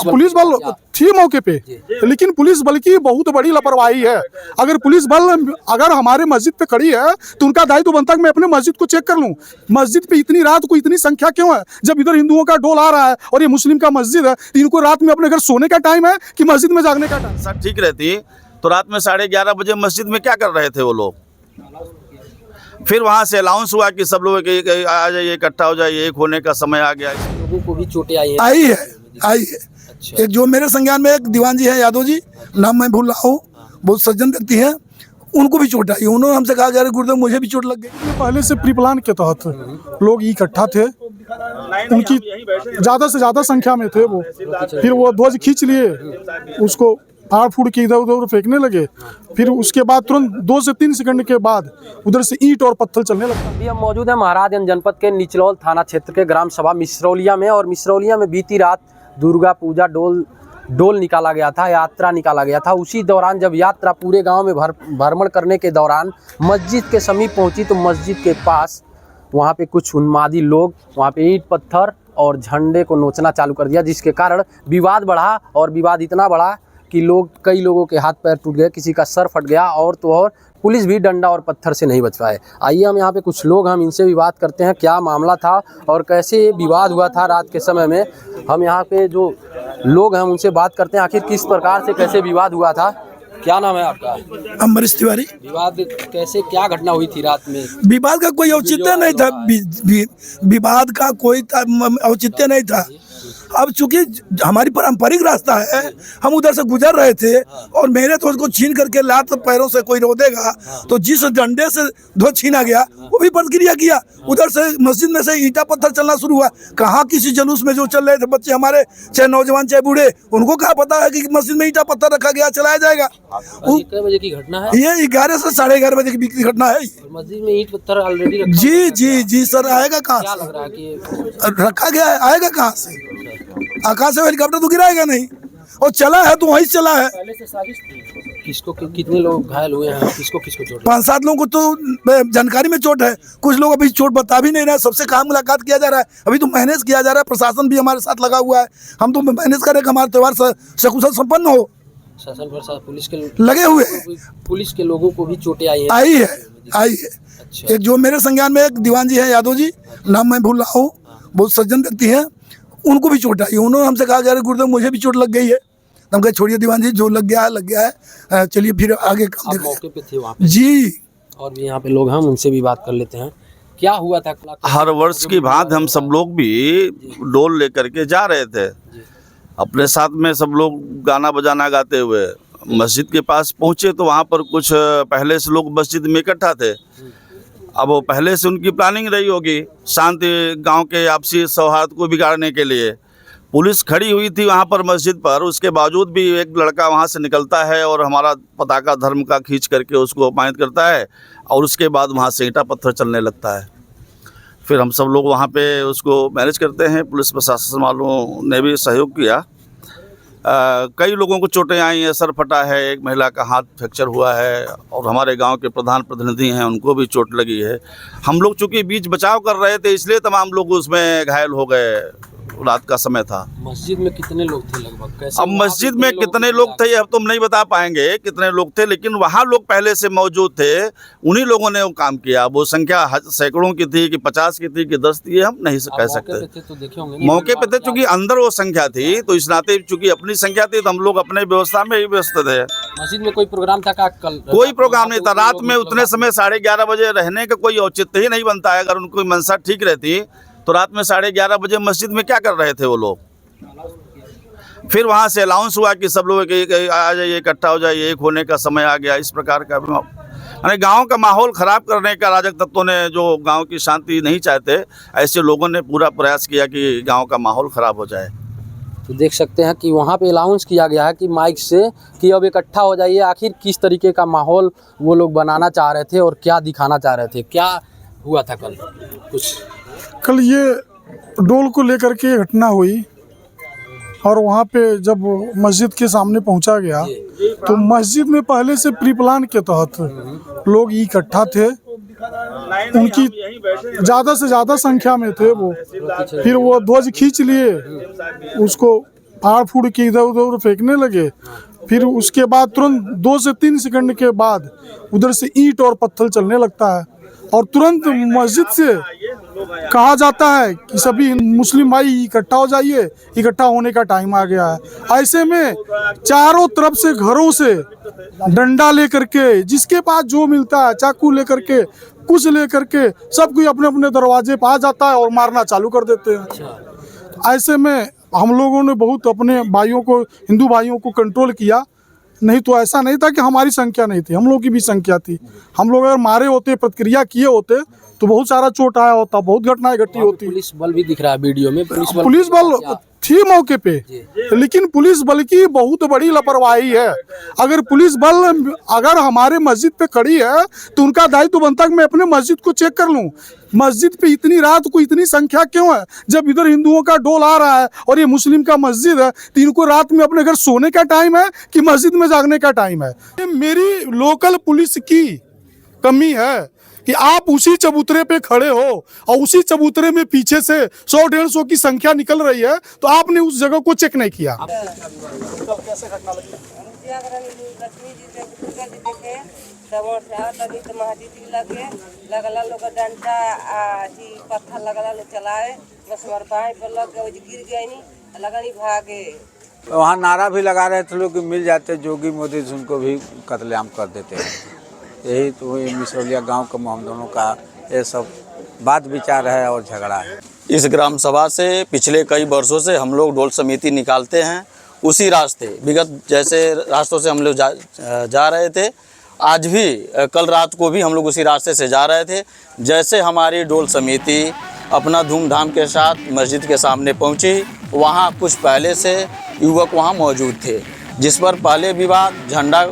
Police बल थी मौके पे, लेकिन पुलिस बल की बहुत बड़ी लापरवाही है। अगर पुलिस बल अगर हमारे मस्जिद पे खड़ी है तो उनका दायित्व बनता है कि मैं अपने मस्जिद को चेक कर लूं, मस्जिद पे इतनी रात को इतनी संख्या क्यों है, जब इधर हिंदुओं का डोल आ रहा है और ये मुस्लिम का मस्जिद है। इनको रात में अपने घर सोने का टाइम है कि मस्जिद में जागने का टाइम? सर ठीक रहती तो रात में 11:30 बजे मस्जिद में क्या कर रहे थे वो लोग? फिर वहाँ से अनाउंस हुआ कि सब लोग आ जाइए, इकट्ठा हो जाइए, एक होने का समय आ गया। लोगों को भी चोटें आई है। अच्छा। एक जो मेरे संज्ञान में एक दीवान जी है यादव जी, नाम मैं भूल रहा हूँ, बहुत सज्जन व्यक्ति हैं, उनको भी चोट आई। उन्होंने हमसे कहा कि अरे गुरुदेव मुझे भी चोट लग गई। पहले से प्री प्लान के तहत लोग इकट्ठा थे, उनकी ज़्यादा से ज़्यादा संख्या में थे वो, फिर वो ध्वज खींच लिए, उसको फाड़ फूड़ के इधर उधर फेंकने लगे। फिर उसके बाद तुरंत 2 से 3 सेकंड के बाद उधर से ईंट और पत्थर चलने लगता। अभी हम मौजूद हैं महाराजगंज जनपद के निचलौल थाना क्षेत्र के ग्राम सभा मिसरौलिया में, और मिसरौलिया में बीती रात दुर्गा पूजा डोल निकाला गया था, यात्रा निकाला गया था। उसी दौरान जब यात्रा पूरे गांव में भ्रमण करने के दौरान मस्जिद के समीप पहुंची तो मस्जिद के पास वहां पे कुछ उन्मादी लोग वहां पे ईंट पत्थर और झंडे को नोचना चालू कर दिया, जिसके कारण विवाद बढ़ा, और विवाद इतना बढ़ा कि कई लोगों के हाथ पैर टूट गए, किसी का सर फट गया, और तो और पुलिस भी डंडा और पत्थर से नहीं बच पाए। आइए हम यहाँ पे कुछ लोग हम इनसे भी बात करते हैं, क्या मामला था और कैसे विवाद हुआ था रात के समय में। हम यहाँ पे जो लोग हैं उनसे बात करते हैं, आखिर किस प्रकार से कैसे विवाद हुआ था। क्या नाम है आपका? अमरीश तिवारी। विवाद कैसे, क्या घटना हुई थी रात में? विवाद का कोई औचित्य नहीं था, विवाद का कोई औचित्य नहीं था। अब चूंकि हमारी पारंपरिक रास्ता है, हम उधर से गुजर रहे थे और मेरे तो उसको छीन करके लात पैरों से कोई रोदेगा, तो जिस डंडे से ध्वज छीना गया वो भी प्रतिक्रिया किया। उधर से मस्जिद में से ईंटा पत्थर चलना शुरू हुआ। कहाँ किसी जुलूस में जो चल रहे थे बच्चे हमारे, चाहे नौजवान चाहे बूढ़े, उनको क्या पता है कि मस्जिद में ईंटा पत्थर रखा गया, चलाया जाएगा। कितने बजे की घटना है ये? 11 से 11:30 बजे की घटना है। मस्जिद में ईंट पत्थर ऑलरेडी जी सर, आएगा कहाँ से? लग रहा है कि रखा गया है, आएगा कहाँ से? आकाश से हेलीकॉप्टर तो गिराएगा नहीं, और चला है तो वहीं चला है। पहले से साजिश थी। किसको कितने लोग घायल हुए हैं, किसको चोट? 5-7 लोगों को तो जानकारी में चोट है, कुछ लोग अभी चोट बता भी नहीं रहे। सबसे कहाँ मुलाकात किया जा रहा है, अभी तो मैनेज किया जा रहा है, प्रशासन भी हमारे साथ लगा हुआ है। हम तो मैनेज करें कि हमारा त्यौहार सकुशल संपन्न हो। शासन प्रशासन पुलिस के लगे हुए, पुलिस के लोगों को भी चोटें आई है। अच्छा। एक जो मेरे संज्ञान में एक दीवान जी है यादव जी, नाम मैं भूल रहा हूँ, बहुत सज्जन व्यक्ति हैं, उनको भी चोट आई। उन्होंने हमसे कहा कि अरे गुरुदेव मुझे भी चोट लग गई है। हम कहे छोड़िए दीवान जी, जो लग गया है, चलिए फिर आगे काम देखते हैं। मौके पे थे वहाँ पे? जी। और भी यहाँ पे लोग हैं, उनसे भी बात कर लेते हैं। क्या हुआ था? हर वर्ष की भांति हम सब लोग भी डोल लेकर के जा रहे थे, अपने साथ में सब लोग गाना बजाना गाते हुए मस्जिद के पास पहुँचे तो वहाँ पर कुछ पहले से लोग मस्जिद में इकट्ठा थे। अब वो पहले से उनकी प्लानिंग रही होगी शांति गांव के आपसी सौहार्द को बिगाड़ने के लिए। पुलिस खड़ी हुई थी वहां पर मस्जिद पर, उसके बावजूद भी एक लड़का वहां से निकलता है और हमारा पताका धर्म का खींच करके उसको अपमानित करता है, और उसके बाद वहां से ईंटा पत्थर चलने लगता है। फिर हम सब लोग वहां पे उसको मैनेज करते हैं, पुलिस प्रशासन वालों ने भी सहयोग किया। कई लोगों को चोटें आई हैं, सर फटा है, एक महिला का हाथ फ्रैक्चर हुआ है, और हमारे गांव के प्रधान प्रतिनिधि हैं उनको भी चोट लगी है। हम लोग चूँकि बीच बचाव कर रहे थे इसलिए तमाम लोग उसमें घायल हो गए। रात का समय था। मस्जिद में कितने लोग थे लगभग? कैसे? अब मस्जिद में कितने लोग थे अब तुम नहीं बता पाएंगे कितने लोग थे, लेकिन वहाँ लोग पहले से मौजूद थे, उन्हीं लोगों ने वो काम किया। वो संख्या सैकड़ों की थी कि 50 की थी कि 10 थी, हम नहीं कह सकते। तो देखे होंगे मौके पे थे, चूंकि अंदर वो संख्या थी तो इस नाते चूंकि अपनी संख्या थी तो हम लोग अपने व्यवस्था में ही व्यस्त थे। मस्जिद में कोई प्रोग्राम था? कल कोई प्रोग्राम नहीं था। रात में उतने समय 11:30 बजे रहने का कोई औचित्य ही नहीं बनता है। अगर उनकी मंशा ठीक रहती तो रात में 11:30 बजे मस्जिद में क्या कर रहे थे वो लोग? फिर वहाँ से अनाउंस हुआ कि सब लोग आ जाइए, इकट्ठा हो जाइए, एक होने का समय आ गया। इस प्रकार का यानी गांव का माहौल ख़राब करने का राजक तत्वों ने, जो गांव की शांति नहीं चाहते, ऐसे लोगों ने पूरा प्रयास किया कि गांव का माहौल ख़राब हो जाए। तो देख सकते हैं कि वहाँ पे अनाउंस किया गया है कि माइक से कि अब इकट्ठा हो जाइए। आखिर किस तरीके का माहौल वो लोग बनाना चाह रहे थे और क्या दिखाना चाह रहे थे? क्या हुआ था कल? कल ये डोल को लेकर के घटना हुई और वहाँ पे जब मस्जिद के सामने पहुँचा गया तो मस्जिद में पहले से प्री प्लान के तहत लोग इकट्ठा थे, उनकी ज़्यादा से ज़्यादा संख्या में थे वो। फिर वो ध्वज खींच लिए, उसको फाड़ फूड़ के इधर उधर फेंकने लगे। फिर उसके बाद तुरंत 2 से 3 सेकंड के बाद उधर से ईंट और पत्थर चलने लगता है और तुरंत मस्जिद से कहा जाता है कि सभी मुस्लिम भाई इकट्ठा हो जाइए, इकट्ठा होने का टाइम आ गया है। ऐसे में चारों तरफ से घरों से डंडा लेकर के, जिसके पास जो मिलता है, चाकू लेकर के, कुछ लेकर के, सब कोई अपने अपने दरवाजे पे आ जाता है और मारना चालू कर देते हैं। ऐसे में हम लोगों ने बहुत अपने भाइयों को, हिंदू भाइयों को कंट्रोल किया। नहीं तो ऐसा नहीं था कि हमारी संख्या नहीं थी, हम लोग की भी संख्या थी। हम लोग अगर मारे होते, प्रतिक्रिया किए होते तो बहुत सारा चोट आया होता, बहुत घटनाएं घटी होती। पुलिस बल भी दिख रहा है वीडियो में। पुलिस बल थी मौके पे, लेकिन पुलिस बल की बहुत बड़ी लापरवाही है। अगर पुलिस बल अगर हमारे मस्जिद पे खड़ी है तो उनका दायित्व बनता है कि मैं अपने मस्जिद को चेक कर लूं, मस्जिद पे इतनी रात को इतनी संख्या क्यों है। जब इधर हिंदुओं का डोल आ रहा है और ये मुस्लिम का मस्जिद है तो इनको रात में अपने घर सोने का टाइम है कि मस्जिद में जागने का टाइम है। ये मेरी लोकल पुलिस की कमी है कि आप उसी चबूतरे पे खड़े हो और उसी चबूतरे में पीछे से 100-150 की संख्या निकल रही है तो आपने उस जगह को चेक नहीं किया। वहाँ नारा भी लगा रहे थे लोग कि मिल जाते जोगी मोदी, उनको भी कत्लेआम कर देते हैं। यही तो ये मिसरौलिया गांव का हम दोनों का ये सब बात विचार है और झगड़ा है। इस ग्राम सभा से पिछले कई वर्षों से हम लोग डोल समिति निकालते हैं। उसी रास्ते विगत जैसे रास्तों से हम लोग जा रहे थे, आज भी कल रात को भी हम लोग उसी रास्ते से जा रहे थे। जैसे हमारी डोल समिति अपना धूमधाम के साथ मस्जिद के सामने पहुंची, वहां कुछ पहले से युवक वहां मौजूद थे, जिस पर पहले विवाद झंडा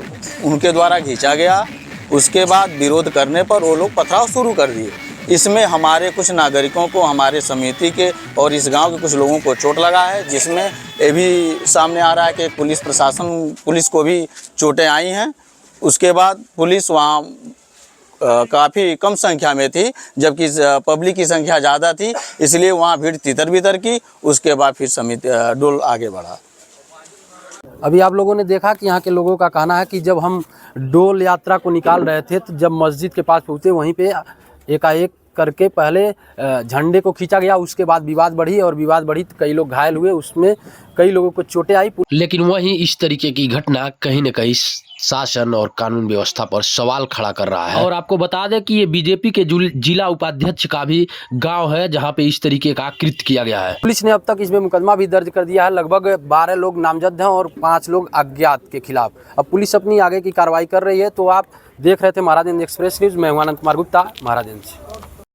उनके द्वारा खींचा गया। उसके बाद विरोध करने पर वो लोग पथराव शुरू कर दिए। इसमें हमारे कुछ नागरिकों को, हमारे समिति के और इस गांव के कुछ लोगों को चोट लगा है, जिसमें ये भी सामने आ रहा है कि पुलिस प्रशासन, पुलिस को भी चोटें आई हैं। उसके बाद पुलिस वहाँ काफ़ी कम संख्या में थी, जबकि पब्लिक की संख्या ज़्यादा थी, इसलिए वहाँ भीड़ तितर बितर की। उसके बाद फिर समिति डोल आगे बढ़ा। अभी आप लोगों ने देखा कि यहाँ के लोगों का कहना है कि जब हम डोल यात्रा को निकाल रहे थे तो जब मस्जिद के पास पहुँचे वहीं पे एकाएक करके पहले झंडे को खींचा गया, उसके बाद विवाद बढ़ी और विवाद बढ़ी तो कई लोग घायल हुए, उसमें कई लोगों को चोटें आई। लेकिन वहीं इस तरीके की घटना कहीं न कहीं शासन और कानून व्यवस्था पर सवाल खड़ा कर रहा है। और आपको बता दें कि ये बीजेपी के जिला उपाध्यक्ष का भी गांव है जहां पे इस तरीके का कृत्य किया गया है। पुलिस ने अब तक इसमें मुकदमा भी दर्ज कर दिया है। लगभग 12 लोग नामजद हैं और 5 लोग अज्ञात के खिलाफ। अब पुलिस अपनी आगे की कार्रवाई कर रही है। तो आप देख रहे थे महाराजगंज एक्सप्रेस न्यूज़, मैं हूं आनंद कुमार गुप्ता, महाराजगंज।